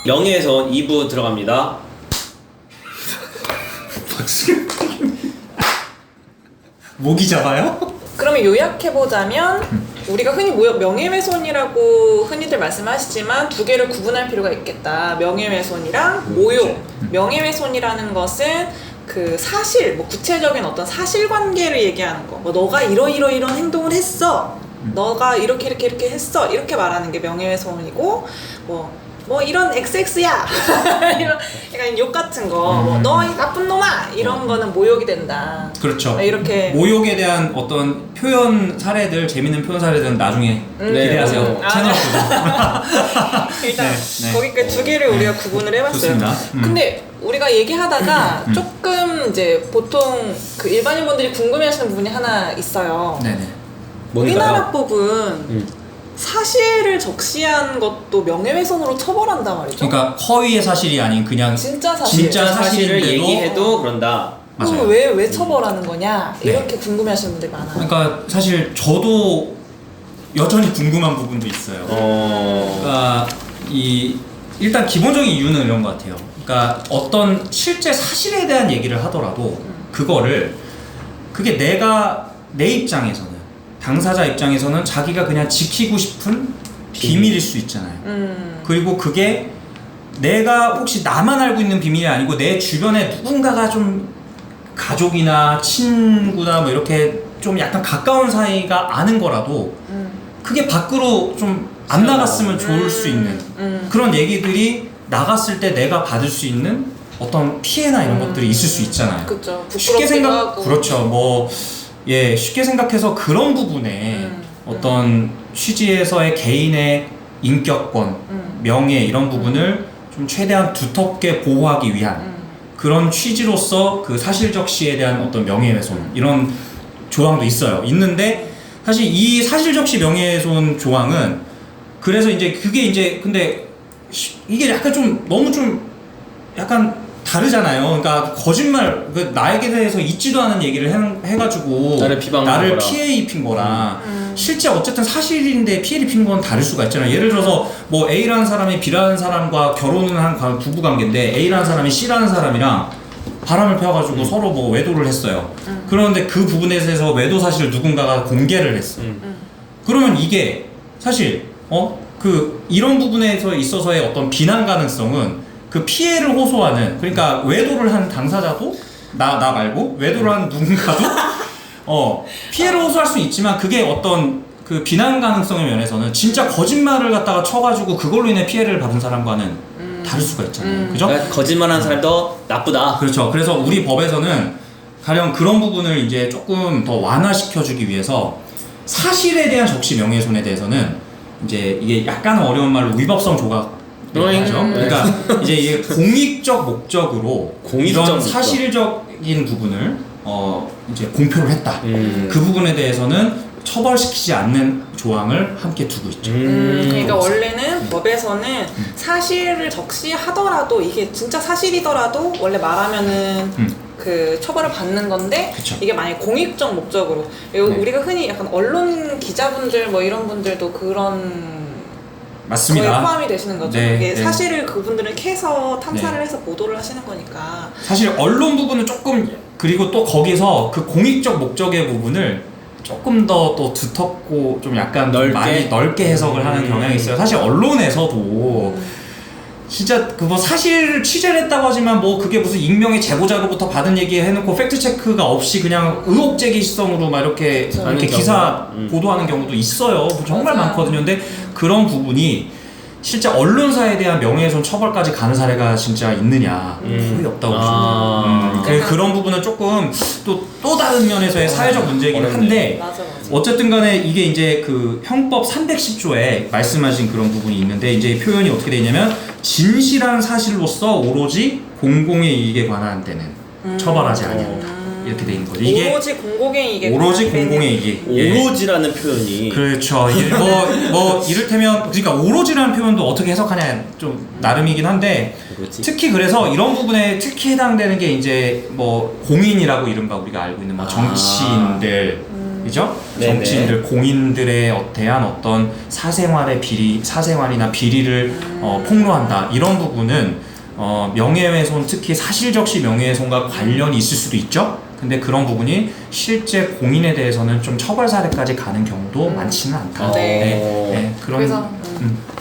명예훼손 2부 들어갑니다. 박수. 목이 잡아요? 그러면 요약해보자면 우리가 흔히 명예훼손이라고 흔히들 말씀하시지만 두 개를 구분할 필요가 있겠다. 명예훼손이랑 모욕. 명예훼손이라는 것은 그 사실, 뭐 구체적인 어떤 사실관계를 얘기하는 거. 뭐 너가 이런 행동을 했어. 너가 이렇게 했어. 이렇게 말하는 게 명예훼손이고, 뭐 이런 XX야 이런 약간 욕 같은 거, 뭐 너 나쁜 놈아 이런 거는 모욕이 된다. 그렇죠. 이렇게 모욕에 대한 어떤 표현 사례들, 재밌는 표현 사례들은 나중에 기대하세요. 채널 구독. 일단 네. 거기까지 두 개를 우리가 구분을 해봤어요. 좋습니다. 근데 우리가 얘기하다가 조금 이제 보통 그 일반인분들이 궁금해하시는 부분이 하나 있어요. 네네. 우리나라 법은 사실을 적시한 것도 명예훼손으로 처벌한단 말이죠. 그러니까 허위의 사실이 아닌 그냥 진짜 사실. 진짜 사실을 사실인데도 얘기해도 그런다. 맞아요. 왜 처벌하는 거냐 네. 이렇게 궁금해하시는 분들이 많아요. 그러니까 사실 저도 여전히 궁금한 부분도 있어요. 그러니까 일단 기본적인 이유는 이런 것 같아요. 그러니까 어떤 실제 사실에 대한 얘기를 하더라도 그게 내 입장에서는, 당사자 입장에서는 자기가 그냥 지키고 싶은 비밀일 수 있잖아요. 그리고 그게 내가 혹시 나만 알고 있는 비밀이 아니고 내 주변에 누군가가 좀 가족이나 친구나 뭐 이렇게 좀 약간 가까운 사이가 아는 거라도 그게 밖으로 좀 안 나갔으면 좋을 수 있는 그런 얘기들이 나갔을 때 내가 받을 수 있는 어떤 피해나 이런 것들이 있을 수 있잖아요. 그렇죠. 쉽게 하고. 그렇죠. 쉽게 생각해서 그런 부분에 어떤 취지에서의 개인의 인격권, 명예 이런 부분을 좀 최대한 두텁게 보호하기 위한 그런 취지로서 그 사실적시에 대한 어떤 명예훼손 이런 조항도 있는데 사실 이 사실적시 명예훼손 조항은 그래서 이제 그게 이제 근데 이게 약간 좀 너무 좀 약간 다르잖아요. 그러니까 거짓말, 나에게 대해서 있지도 않은 얘기를 해가지고 나를 피해 입힌 거랑 실제 어쨌든 사실인데 피해를 입힌 건 다를 수가 있잖아요. 예를 들어서 뭐 A라는 사람이 B라는 사람과 결혼을 한 부부관계인데 A라는 사람이 C라는 사람이랑 바람을 펴가지고 서로 뭐 외도를 했어요. 그런데 그 부분에 대해서 외도 사실을 누군가가 공개를 했어. 그러면 이게 사실 이런 부분에 있어서의 어떤 비난 가능성은 그 피해를 호소하는, 그러니까 외도를 한 당사자도 나 말고 외도를 한 누군가도 피해를 호소할 수 있지만 그게 어떤 그 비난 가능성의 면에서는 진짜 거짓말을 갖다가 쳐가지고 그걸로 인해 피해를 받은 사람과는 다를 수가 있잖아요. 그죠? 그러니까 거짓말하는 사람이 더 나쁘다. 그렇죠. 그래서 우리 법에서는 가령 그런 부분을 이제 조금 더 완화시켜주기 위해서 사실에 대한 적시 명예훼손에 대해서는 이제 이게 약간 어려운 말로 위법성 조각 하죠. 그러니까 이제 이게 공익적 목적으로 이런 사실적인 부분을 이제 공표를 했다. 그 부분에 대해서는 처벌시키지 않는 조항을 함께 두고 있죠. 그러니까 원래는 법에서는 사실을 적시하더라도 이게 진짜 사실이더라도 원래 말하면은 그 처벌을 받는 건데 그쵸. 이게 만약에 공익적 목적으로 우리가 흔히 약간 언론 기자분들 뭐 이런 분들도 그런 맞습니다. 거에 포함이 되시는 거죠. 네, 이게 네. 사실을 그분들은 캐서 탐사를 해서 보도를 하시는 거니까. 사실 언론 부분은 조금, 그리고 또 거기서 그 공익적 목적의 부분을 조금 더 또 두텁고 좀 약간 많이 넓게 해석을 하는 경향이 있어요. 사실 언론에서도 진짜 그 사실 취재를 했다고 하지만 그게 무슨 익명의 제보자로부터 받은 얘기 해놓고 팩트 체크가 없이 그냥 의혹 제기성으로 막 이렇게 기사 보도하는 경우도 있어요. 정말 많거든요. 근데 그런 부분이 실제 언론사에 대한 명예훼손 처벌까지 가는 사례가 진짜 있느냐? 거의 없다고 보시면. 그런 부분은 조금 또 다른 면에서의 사회적 문제이긴 한데, 맞아. 어쨌든 간에 이게 이제 그 형법 310조에 말씀하신 그런 부분이 있는데, 이제 표현이 어떻게 되냐면 진실한 사실로서 오로지 공공의 이익에 관한 데는 처벌하지 아니한다. 이렇게 돼 있는 거죠. 이게 오로지 공공의 이익에 오로지 공공의 이익. 오로지라는 표현이 그렇죠. 이를테면 그러니까 오로지라는 표현도 어떻게 해석하냐 좀 나름이긴 한데 그렇지. 특히 그래서 이런 부분에 특히 해당되는 게 이제 뭐 공인이라고 이른바 우리가 알고 있는 뭐 정치인들 그죠? 네네. 정치인들, 공인들에 대한 어떤 사생활이나 비리를 폭로한다. 이런 부분은 명예훼손, 특히 사실적시 명예훼손과 관련이 있을 수도 있죠. 근데 그런 부분이 실제 공인에 대해서는 좀 처벌 사례까지 가는 경우도 많지는 않다. 네. 그런. 그래서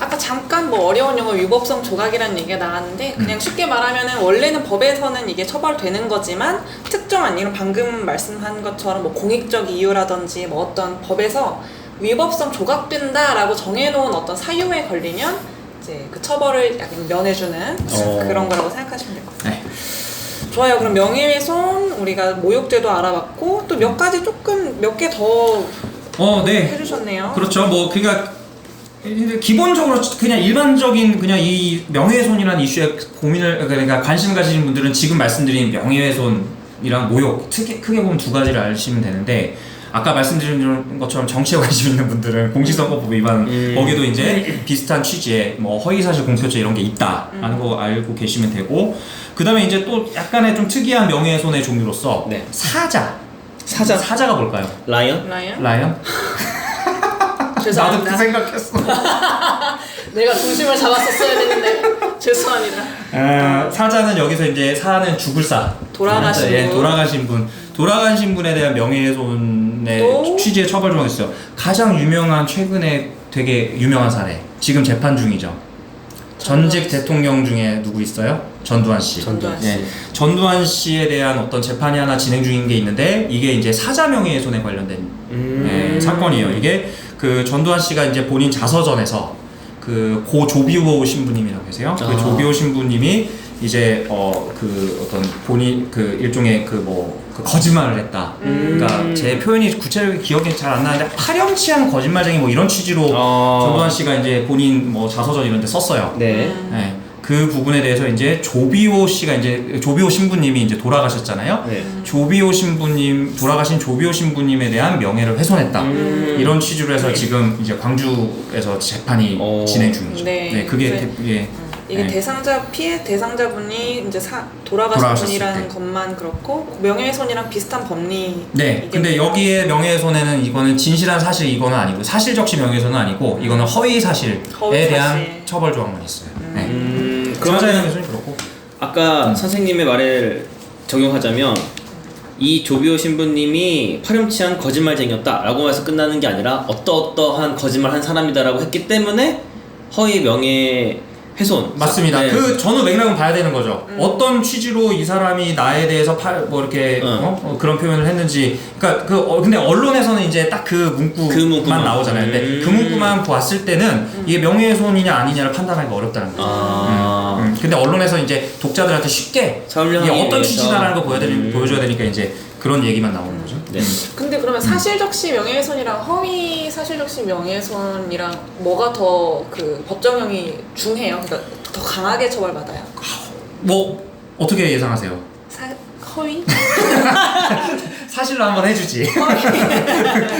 아까 잠깐 뭐 어려운 용어 위법성 조각이라는 얘기가 나왔는데 그냥 쉽게 말하면은 원래는 법에서는 이게 처벌되는 거지만 특정한 이런 방금 말씀한 것처럼 뭐 공익적 이유라든지 뭐 어떤 법에서 위법성 조각된다라고 정해놓은 어떤 사유에 걸리면 이제 그 처벌을 약간 면해주는 그런 거라고 생각하시면 될 것 같아요. 네. 좋아요. 그럼 명예훼손 우리가 모욕죄도 알아봤고 또 몇 가지 조금 몇 개 더 네. 해주셨네요. 그렇죠. 뭐 그러니까 기본적으로 그냥 일반적인 그냥 이 명예훼손이라는 이슈에 그러니까 관심 가지신 분들은 지금 말씀드린 명예훼손이랑 모욕 크게 보면 두 가지를 아시면 되는데 아까 말씀드린 것처럼 정치에 관심 있는 분들은 공직선거법 위반 거기도 이제 비슷한 취지의 뭐 허위사실 공표죄 이런 게 있다라는 거 알고 계시면 되고 그 다음에 이제 또 약간의 좀 특이한 명예훼손의 종류로서 네. 사자가 뭘까요? 라이언? 라이언? 나도 그 죄송합니다. 생각했어. 내가 중심을 잡았었어야 되는데 죄송합니다. 사자는 여기서 이제 사는 죽을 사. 돌아가신 분. 돌아가신 분. 돌아가신 분에 대한 명예훼손의 또? 취지의 처벌 조항이 있어요. 가장 유명한 최근에 되게 유명한 사례. 지금 재판 중이죠. 전직 대통령 중에 누구 있어요? 전두환 씨. 전두환 씨. 네. 전두환 씨에 대한 어떤 재판이 하나 진행 중인 게 있는데 이게 이제 사자 명예훼손에 관련된 사건이에요. 이게 그 전두환 씨가 이제 본인 자서전에서 그 고 조비오 신부님이라고 계세요. 그 조비오 신부님이 이제 그 어떤 본인 그 일종의 그 거짓말을 했다. 그러니까 제 표현이 구체적인 기억이 잘 안 나는데 파렴치한 거짓말쟁이 뭐 이런 취지로 전두환 씨가 이제 본인 뭐 자서전 이런 데 썼어요. 네. 네. 그 부분에 대해서 이제 조비오 신부님이 이제 돌아가셨잖아요. 네. 돌아가신 조비오 신부님에 대한 명예를 훼손했다. 이런 취지로 해서 지금 이제 광주에서 재판이 진행 중이죠. 네. 그게 이게 네. 피해 대상자분이 이제 돌아가신 돌아가셨을 분이라는 때. 것만 그렇고 명예훼손이랑 비슷한 법리. 네. 근데 여기에 명예훼손에는 이거는 진실한 사실 이거는 아니고 사실적시 명예훼손은 아니고 이거는 허위 사실에 대한 처벌 조항만 있어요. 그러면 사자의 명예훼손이 그렇고. 아까 선생님의 말을 적용하자면 이 조비오 신부님이 파렴치한 거짓말쟁이였다라고 해서 끝나는 게 아니라 어떠한 거짓말한 사람이다라고 했기 때문에 허위 명예훼손. 맞습니다. 네. 그 전후 맥락은 봐야 되는 거죠. 어떤 취지로 이 사람이 나에 대해서 뭐 이렇게 그런 표현을 했는지. 그러니까 근데 언론에서는 이제 딱 그 문구만 나오잖아요. 근데 그 문구만 봤을 때는 이게 명예훼손이냐 아니냐를 판단하기가 어렵다는 거죠. 근데 언론에서 이제 독자들한테 쉽게 이게 어떤 취지다라는 거 보여줘야 되니까 이제 그런 얘기만 나오는 거죠. 네. 근데 그러면 사실적시 명예훼손이랑 허위 사실적시 명예훼손이랑 뭐가 더 그 법정형이 중해요? 그러니까 더 강하게 처벌받아요? 뭐 어떻게 예상하세요? 허위? 사실로 한번 해주지.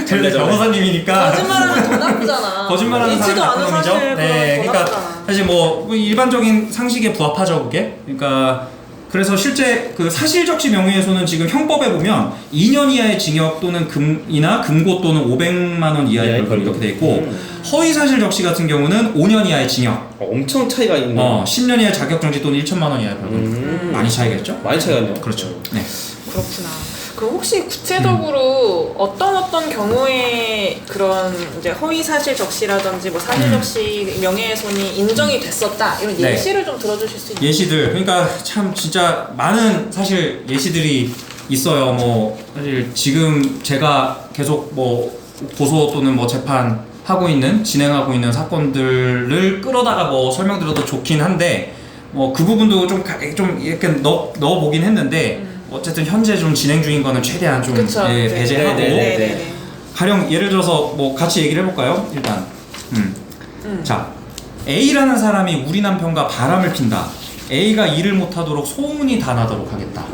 전래 변호사님이니까. 거짓말하면 더 나쁘잖아. 거짓말하는 사람이 있지도 않은 나쁜 놈이죠. 사실 네, 더 그러니까 나쁘잖아. 사실 뭐 일반적인 상식에 부합하죠, 그게. 그러니까 그래서 실제 그 사실적시 명예훼손은 지금 형법에 보면 2년 이하의 징역 또는 금고 또는 500만 원 이하의 벌금 이렇게 돼 있고 허위 사실적시 같은 경우는 5년 이하의 징역. 엄청 차이가 있네요. 10년 10년 이하의 자격정지 또는 1천만 원 이하의 벌금. 많이 차이가 있죠? 많이 차이가 있네요. 그렇죠. 네. 그렇구나. 그럼 혹시 구체적으로 어떤 경우에 그런 이제 허위 사실 적시라든지 뭐 사실 적시 명예훼손이 인정이 됐었다 이런 네. 예시를 좀 들어주실 수 있나요? 예시들 그러니까 참 진짜 많은 사실 예시들이 있어요. 뭐 사실 지금 제가 계속 뭐 고소 또는 뭐 재판 진행하고 있는 사건들을 끌어다가 뭐 설명드려도 좋긴 한데 뭐 그 부분도 좀 이렇게 넣어보긴 했는데 어쨌든 현재 좀 진행 중인 거는 최대한 좀 배제하고 네. 가령 예를 들어서 뭐 같이 얘기를 해볼까요? 일단 자 A라는 사람이 우리 남편과 바람을 핀다. A가 일을 못하도록 소문이 다 나도록 하겠다.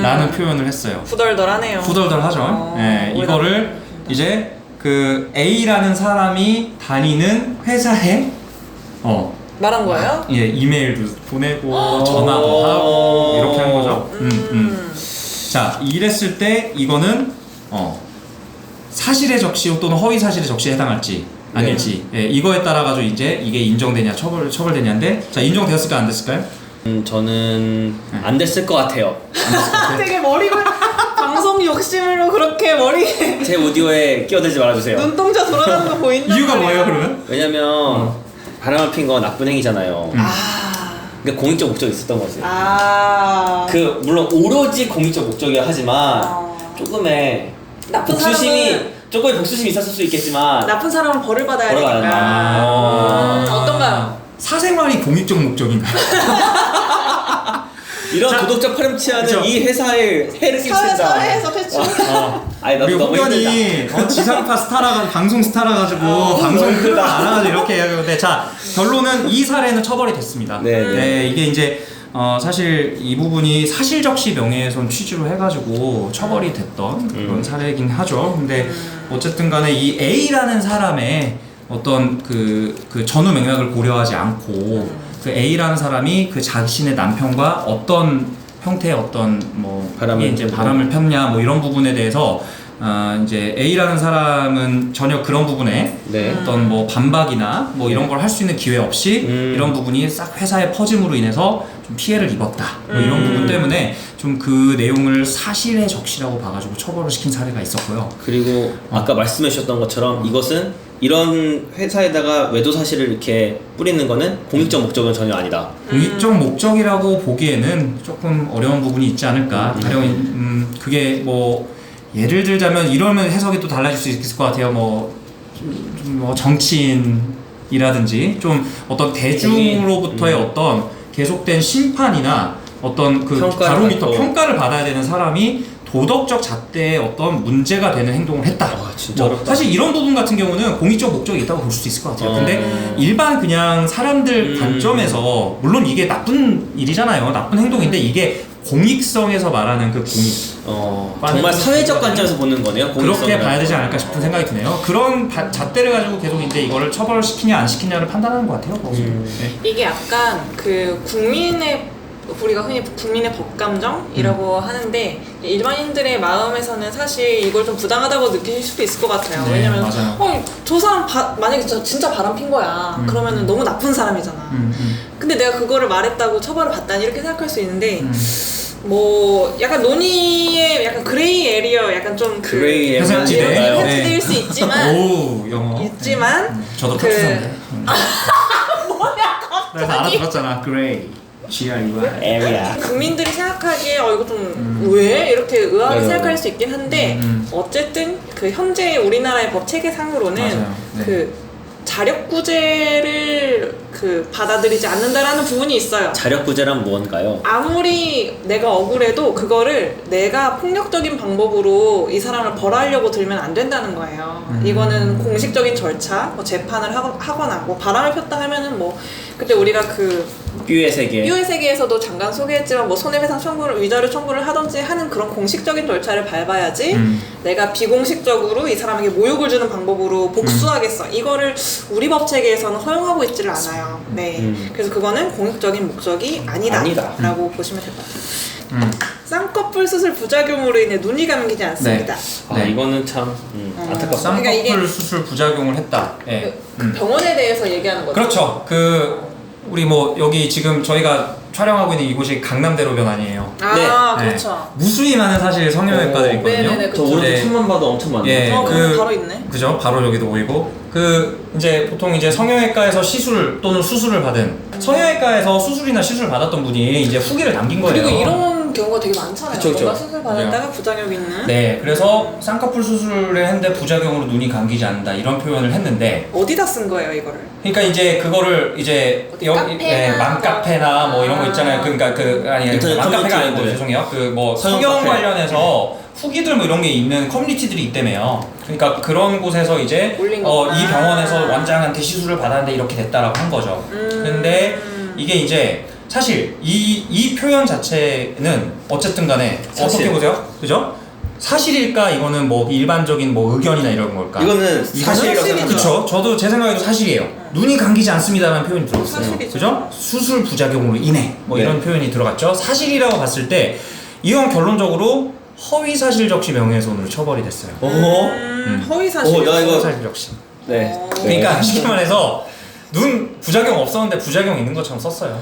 라는 표현을 했어요. 후덜덜하네요. 후덜덜하죠. 네, 이거를 이제 그 A라는 사람이 다니는 회사에 말한 거예요? 예, 이메일도 보내고 전화도 하고 이렇게 한 거죠. 자, 이랬을 때 이거는 사실의 적시 또는 허위 사실의 적시에 해당할지 아닐지 예, 이거에 따라 가지고 이제 이게 인정되냐 처벌되냐인데 자 인정되었을까 안 됐을까요? 저는 안 됐을 것 같아요. 되게 머리가 방송 욕심으로 그렇게 머리 제 오디오에 끼어들지 말아주세요. 눈동자 돌아가는 거 보인다. 이유가 뭐예요 그러면? 왜냐면 바람을 핀 건 나쁜 행위잖아요. 그러니까 공익적 목적이 있었던 거지. 그 물론 오로지 공익적 목적이야 하지만 조금의 나쁜 조금의 복수심이 있었을 수 있겠지만 나쁜 사람은 벌을 받아야 벌을 되니까. 받아야 어떤가요? 사생활이 공익적 목적인가요? 이런 자, 도덕적 파렴치하는 그쵸. 이 회사에 해를 끼친다. 사회에서 퇴출. 아니 우리 나도 너무 힘들다. 홍련이 지상파 스타라 방송 스타라 가지고 방송 너무 클럽 힘들다. 안 하가지고 이렇게 이야기하는데 자 결론은 이 사례는 처벌이 됐습니다. 네. 이게 이제 사실 이 부분이 사실적시 명예훼손 취지로 해가지고 처벌이 됐던 그런 사례이긴 하죠. 근데 어쨌든 간에 이 A라는 사람의 어떤 그 전후 맥락을 고려하지 않고 그 A라는 사람이 그 자신의 남편과 어떤 형태의 어떤 뭐 바람을 폈냐 뭐 이런 부분에 대해서 이제 A라는 사람은 전혀 그런 부분에 네. 어떤 뭐 반박이나 뭐 이런 걸 할 수 있는 기회 없이 이런 부분이 싹 회사에 퍼짐으로 인해서 좀 피해를 입었다. 뭐 이런 부분 때문에 좀 그 내용을 사실의 적시라고 봐가지고 처벌을 시킨 사례가 있었고요. 그리고 아까 말씀해 주셨던 것처럼 이것은 이런 회사에다가 외도 사실을 이렇게 뿌리는 거는 공익적 목적은 전혀 아니다. 공익적 목적이라고 보기에는 조금 어려운 부분이 있지 않을까. 가령 그게 뭐 예를 들자면 이러면 해석이 또 달라질 수 있을 것 같아요. 뭐 정치인이라든지 좀 어떤 대중으로부터의 어떤 계속된 심판이나 어떤 그 바로미터 평가를 받아야 되는 사람이 도덕적 잣대에 어떤 문제가 되는 행동을 했다. 진짜 어렵다. 사실 이런 부분 같은 경우는 공익적 목적이 있다고 볼 수도 있을 것 같아요. 근데 일반 그냥 사람들 관점에서 물론 이게 나쁜 일이잖아요. 나쁜 행동인데 이게 공익성에서 말하는 그 공익. 정말 사회적 관점에서 보는 거네요. 그렇게 봐야 되지 않을까 싶은 생각이 드네요. 그런 잣대를 가지고 계속 이제 이거를 처벌시키냐 안 시키냐를 판단하는 것 같아요. 네. 이게 약간 그 우리가 흔히 국민의 법감정이라고 하는데 일반인들의 마음에서는 사실 이걸 좀 부당하다고 느끼실 수도 있을 것 같아요. 네, 왜냐면 맞아요. 저 사람 만약에 진짜 바람 핀 거야. 그러면은 너무 나쁜 사람이잖아. 근데 내가 그거를 말했다고 처벌을 받다니 이렇게 생각할 수 있는데 뭐 약간 논의의 약간 그레이 에리어 약간 좀 그레이 해석지대. 해석지대일 수 있지만 오 영어. 저도 탑수인데. 뭐야 갑자기? 그래서 알아들었잖아. 그레이. 에리아. 국민들이 생각하기에 이거 좀 왜 이렇게 의아하게 맞아요. 생각할 수 있긴 한데 어쨌든 그 현재 우리나라의 법 체계상으로는 맞아요. 네. 그 자력구제를 그 받아들이지 않는다라는 부분이 있어요. 자력구제란 무언가요? 아무리 내가 억울해도 그거를 내가 폭력적인 방법으로 이 사람을 벌하려고 들면 안 된다는 거예요. 이거는 공식적인 절차, 뭐 재판을 하거나 뭐 바람을 폈다 하면은 뭐 그때 우리가 그 뷰의 세계. 뷰의 세계에서도 잠깐 소개했지만 뭐 손해배상 청구를 위자료 청구를 하든지 하는 그런 공식적인 절차를 밟아야지 내가 비공식적으로 이 사람에게 모욕을 주는 방법으로 복수하겠어. 이거를 우리 법 체계에서는 허용하고 있지를 않아요. 네, 그래서 그거는 공익적인 목적이 아니다라고 보시면 될 것 같아요. 쌍꺼풀 수술 부작용으로 인해 눈이 감기지 않습니다. 네. 이거는 참 안타깝다. 쌍꺼풀 그러니까 이게 수술 부작용을 했다. 네. 그 병원에 대해서 얘기하는 거죠. 그렇죠. 우리 뭐 여기 지금 저희가 촬영하고 있는 이곳이 강남대로변 아니에요. 그렇죠. 무수히 많은 사실 성형외과들이 있거든요. 네네네, 저 그쵸. 오른쪽 손만 봐도 엄청 많네. 예, 바로 있네. 그죠? 바로 여기도 보이고. 이제 보통 이제 성형외과에서 시술 또는 수술을 받은 성형외과에서 수술이나 시술을 받았던 분이 이제 후기를 남긴 거예요. 그리고 이런 경우가 되게 많잖아요. 그쵸. 뭔가 수술 받았다가 부작용 있는. 네, 그래서 쌍꺼풀 수술을 했는데 부작용으로 눈이 감기지 않는다 이런 표현을 했는데. 어디다 쓴 거예요, 이거를? 그러니까 이제 그거를 이제 카페나 맘카페나 뭐 이런 거 있잖아요. 그러니까 인터넷 맘카페가 아니고 커뮤니티들. 죄송해요. 뭐 성형 관련해서 후기들 뭐 이런 게 있는 커뮤니티들이 있다며요. 그러니까 그런 곳에서 이제 올린 이 거구나. 병원에서 원장한테 시술을 받았는데 이렇게 됐다라고 한 거죠. 근데 이게 이제 사실 이 표현 자체는 어쨌든 간에 사실. 어떻게 보세요? 그죠? 사실일까? 이거는 뭐 일반적인 뭐 의견이나 이런 걸까? 이거는 사실이라고 생각합니다. 그쵸? 저도 제 생각에도 사실이에요. 눈이 감기지 않습니다라는 표현이 들어갔어요. 사실이죠. 그죠? 수술 부작용으로 인해 뭐 네. 이런 표현이 들어갔죠. 사실이라고 봤을 때 이건 결론적으로 허위사실적시 명예훼손으로 처벌이 됐어요. 허위사실. 나 이거 허위사실적시. 네. 그러니까 쉽게 말해서 눈 부작용 없었는데 부작용 있는 것처럼 썼어요.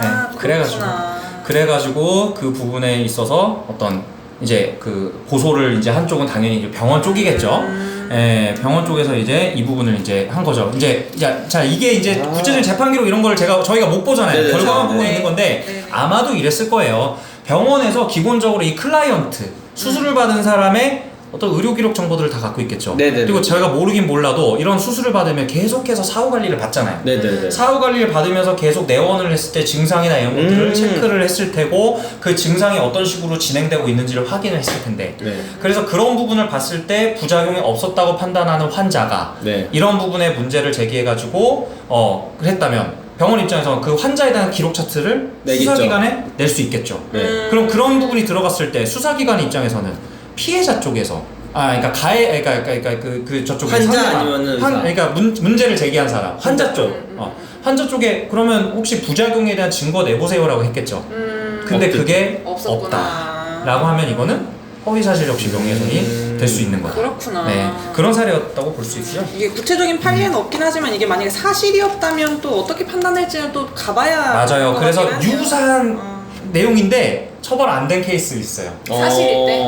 네, 그래가지고 그 부분에 있어서 어떤 이제 그 고소를 이제 한쪽은 당연히 병원 쪽이겠죠. 예, 병원 쪽에서 이제 이 부분을 이제 한 거죠. 자 이게 이제 구체적인 재판 기록 이런 걸 저희가 못 보잖아요. 네네, 결과만 보고 네. 있는 건데 네. 아마도 이랬을 거예요. 병원에서 기본적으로 이 클라이언트 수술을 받은 사람의 어떤 의료 기록 정보들을 다 갖고 있겠죠. 네네네. 그리고 저희가 모르긴 몰라도 이런 수술을 받으면 계속해서 사후 관리를 받잖아요. 네네네. 사후 관리를 받으면서 계속 내원을 했을 때 증상이나 이런 것들을 체크를 했을 테고 그 증상이 어떤 식으로 진행되고 있는지를 확인을 했을 텐데 네. 그래서 그런 부분을 봤을 때 부작용이 없었다고 판단하는 환자가 네. 이런 부분에 문제를 제기해가지고 했다면 병원 입장에서 그 환자에 대한 기록 차트를 내겠죠. 수사기관에 낼 수 있겠죠. 네. 그럼 그런 부분이 들어갔을 때 수사기관 입장에서는 피해자 쪽에서 그러니까 저쪽 환자 상대방, 아니면은 의사. 그러니까 문제를 제기한 사람 환자 쪽 환자 쪽에 그러면 혹시 부작용에 대한 증거 내보세요라고 했겠죠. 근데 그게 없었구나. 없다라고 하면 이거는 허위사실적시 명예훼손이 될 수 있는 거다. 그렇구나. 네, 그런 사례였다고 볼 수 있고요. 이게 구체적인 판례는 없긴 하지만 이게 만약에 사실이었다면 또 어떻게 판단할지는 또 가봐야 맞아요. 것 그래서 같긴 하네요. 유사한 내용인데 처벌 안 된 케이스 있어요. 사실일 때?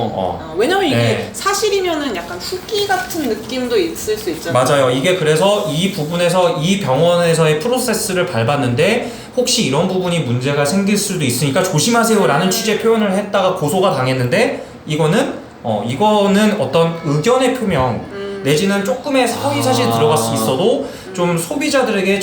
왜냐면 이게 네. 사실이면은 약간 후기 같은 느낌도 있을 수 있잖아요. 맞아요. 이게 그래서 이 부분에서 이 병원에서의 프로세스를 밟았는데 혹시 이런 부분이 문제가 생길 수도 있으니까 조심하세요라는 취지의 표현을 했다가 고소가 당했는데 이거는 어떤 의견의 표명 내지는 조금의 허위사실이 들어갈 수 있어도 좀 소비자들에게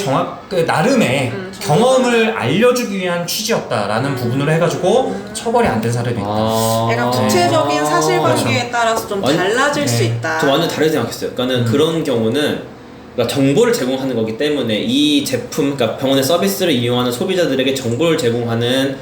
나름의 경험을 알려주기 위한 취지였다라는 부분으로 해가지고 처벌이 안 된 사례도 있다. 약간 구체적인 사실관계에 그렇죠. 따라서 좀 아니, 달라질 수 네. 있다. 저 완전 다르게 생각했어요. 그러니까는 그런 경우는 그러니까 정보를 제공하는 거기 때문에 이 제품, 그러니까 병원의 서비스를 이용하는 소비자들에게 정보를 제공하는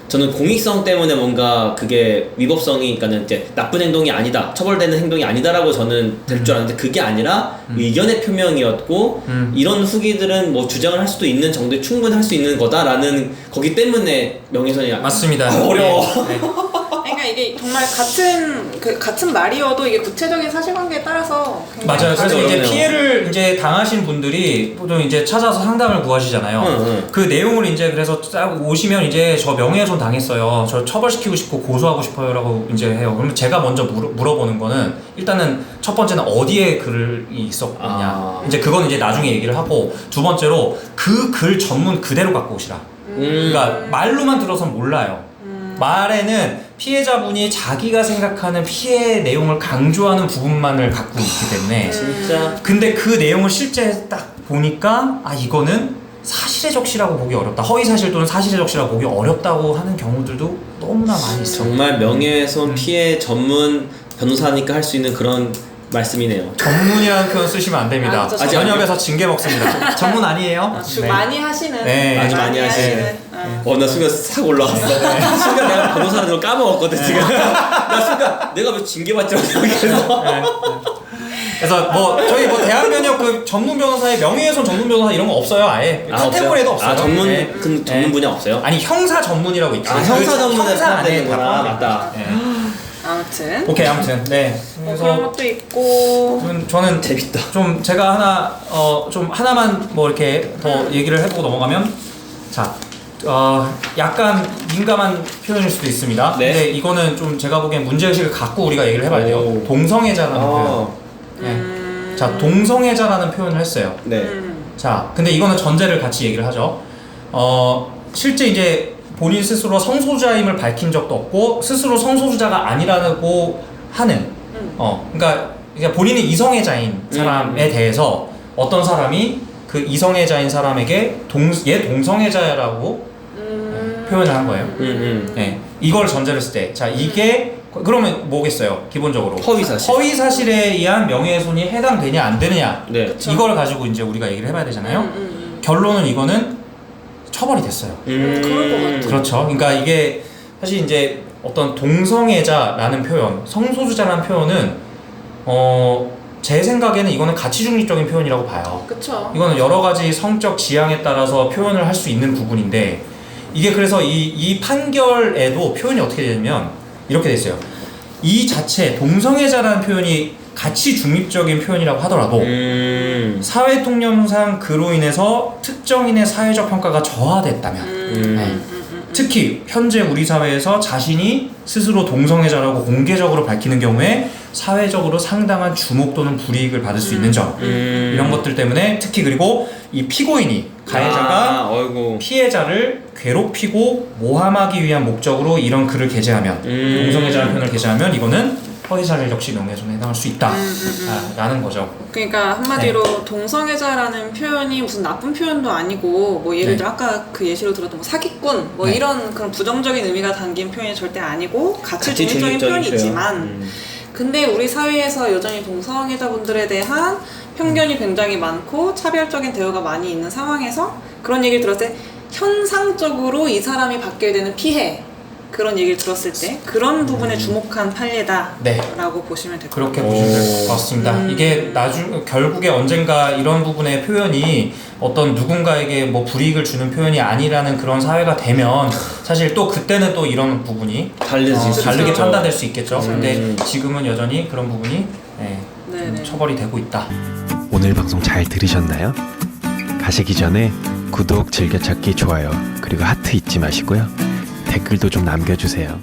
저는 공익성 때문에 뭔가 그게 위법성이, 그러니까는 이제 나쁜 행동이 아니다, 처벌되는 행동이 아니다라고 저는 될 줄 알았는데 그게 아니라 의견의 표명이었고 이런 후기들은 뭐 주장을 할 수도 있는 정도에 충분히 할 수 있는 거다라는 거기 때문에 명예훼손이 맞습니다. 어려워. 네. 그러니까 이게 정말 같은 말이어도 이게 구체적인 사실관계에 따라서 굉장히 맞아요. 그래서 이제 어렵네요. 피해를 이제 당하신 분들이 보통 이제 찾아서 상담을 구하시잖아요. 그 내용을 이제 그래서 딱 오시면 이제 저 명예훼손 당했어요. 저 처벌시키고 싶고 고소하고 싶어요라고 이제 해요. 그러면 제가 먼저 물어보는 거는 일단은 첫 번째는 어디에 글이 있었느냐. 이제 그건 이제 나중에 얘기를 하고 두 번째로 그 글 전문 그대로 갖고 오시라. 그러니까 말로만 들어선 몰라요. 말에는 피해자분이 자기가 생각하는 피해 내용을 강조하는 부분만을 갖고 있기 때문에 진짜 근데 그 내용을 실제 딱 보니까 이거는 사실의 적시라고 보기 어렵다. 허위사실 또는 사실의 적시라고 보기 어렵다고 하는 경우들도 너무나 많이 있어요. 정말 명예훼손 피해 전문 변호사니까 할 수 있는 그런 말씀이네요. 전문이라는 표현 쓰시면 안 됩니다. 진짜 전협에서 징계 먹습니다. 전문 아니에요? 네. 많이 하시는 네. 아주 많이 하시는. 나 순간 싹 올라갔어. 네. 순간 내가 변호사라는 걸 까먹었거든 지금. 나 순간 내가 왜 징계받지 생각해서. 그래서 저희 대한변협 그 전문 변호사의 명예훼손 전문 변호사 이런 거 없어요. 아예 카테고리에도 없어요. 전문 네. 그 전문 분야 없어요? 아니 형사 전문이라고 있지. 형사 전문에 형사 안에 다 포함되는구나. 포함돼 맞다. 있죠. 네. 아무튼 오케이 아무튼 네. 그런 것도 있고 저는 재밌다. 좀 제가 하나만 뭐 이렇게 더 얘기를 해보고 넘어가면 자 약간 민감한 표현일 수도 있습니다. 네. 근데 이거는 좀 제가 보기엔 문제의식을 갖고 우리가 얘기를 해봐야 돼요. 오. 동성애자라는 표현. 네. 자 동성애자라는 표현을 했어요. 네. 자 근데 이거는 전제를 같이 얘기를 하죠. 실제 이제 본인 스스로 성소수자임을 밝힌 적도 없고 스스로 성소수자가 아니라고 하는 그러니까 본인이 이성애자인 사람에 대해서 어떤 사람이 그 이성애자인 사람에게 얘 동성애자라고 표현을 한 거예요. 네. 이걸 전제를 했을 때 자 이게 그러면 뭐겠어요? 기본적으로 허위사실에 의한 명예훼손이 해당되냐 안 되느냐 네. 이걸 가지고 이제 우리가 얘기를 해봐야 되잖아요. 결론은 이거는 처벌이 됐어요. 그럴 것 같아요. 그렇죠. 그러니까 이게 사실 이제 어떤 동성애자라는 표현, 성소수자라는 표현은 제 생각에는 이거는 가치 중립적인 표현이라고 봐요. 그렇죠. 이거는 여러 가지 성적 지향에 따라서 표현을 할 수 있는 부분인데 이게 그래서 이 판결에도 표현이 어떻게 되냐면 이렇게 돼 있어요. 이 자체 동성애자라는 표현이 가치 중립적인 표현이라고 하더라도 사회 통념상 그로 인해서 특정인의 사회적 평가가 저하됐다면 네. 특히 현재 우리 사회에서 자신이 스스로 동성애자라고 공개적으로 밝히는 경우에 사회적으로 상당한 주목 또는 불이익을 받을 수 있는 점 이런 것들 때문에 특히 그리고 이 피고인이 가해자가 피해자를 괴롭히고 모함하기 위한 목적으로 이런 글을 게재하면 동성애자라는 표현을 게재하면 이거는 허위사실 역시 명예훼손에 해당할 수 있다 라는 거죠. 그러니까 한마디로 동성애자라는 표현이 무슨 나쁜 표현도 아니고 뭐 예를 들어 아까 그 예시로 들었던 뭐 사기꾼 뭐 이런 그런 부정적인 의미가 담긴 표현이 절대 아니고 가치 중립적인 표현이지만 근데 우리 사회에서 여전히 동성애자분들에 대한 편견이 굉장히 많고 차별적인 대우가 많이 있는 상황에서 그런 얘기를 들었을 때 현상적으로 이 사람이 받게 되는 피해 그런 얘기를 들었을 때 그런 부분에 주목한 판례다라고 보시면 될 것 같아요. 그렇게 보시면 될 것 같습니다. 이게 결국에 언젠가 이런 부분의 표현이 어떤 누군가에게 뭐 불이익을 주는 표현이 아니라는 그런 사회가 되면 사실 또 그때는 또 이런 부분이 다르게 판단될 수 있겠죠. 근데 지금은 여전히 그런 부분이 처벌이 되고 있다. 오늘 방송 잘 들으셨나요? 가시기 전에 구독, 즐겨찾기, 좋아요, 그리고 하트 잊지 마시고요. 댓글도 좀 남겨주세요.